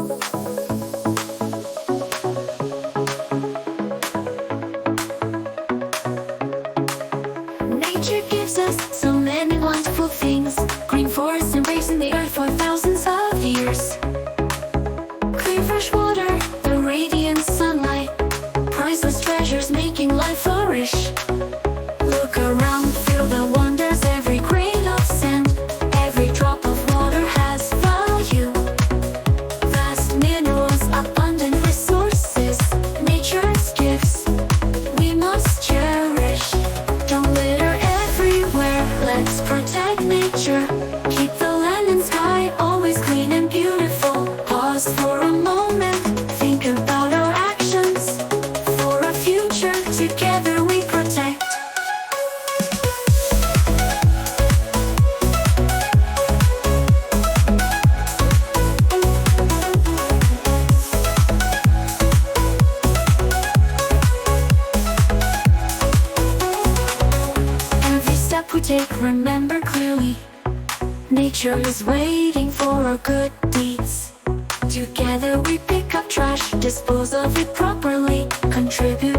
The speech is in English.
Nature gives us so many wonderful things. Green forests embracing the earth for thousands of years. Clear fresh water, the radiant sunlight, priceless treasures making life flourish. Look around, feel the wonders, every grain of sand, every drop of water has value. Vast minerals, abundant resources, nature's gifts, we must cherish. Don't litter everywhere, let's protect nature. Keep the land and sky always clean and beautiful. Pause for a moment, think about our actions. For a future together we protect. Every step we take, remember clearly, nature is waiting for our good deeds. Together we pick up trash, dispose of it properly, contribute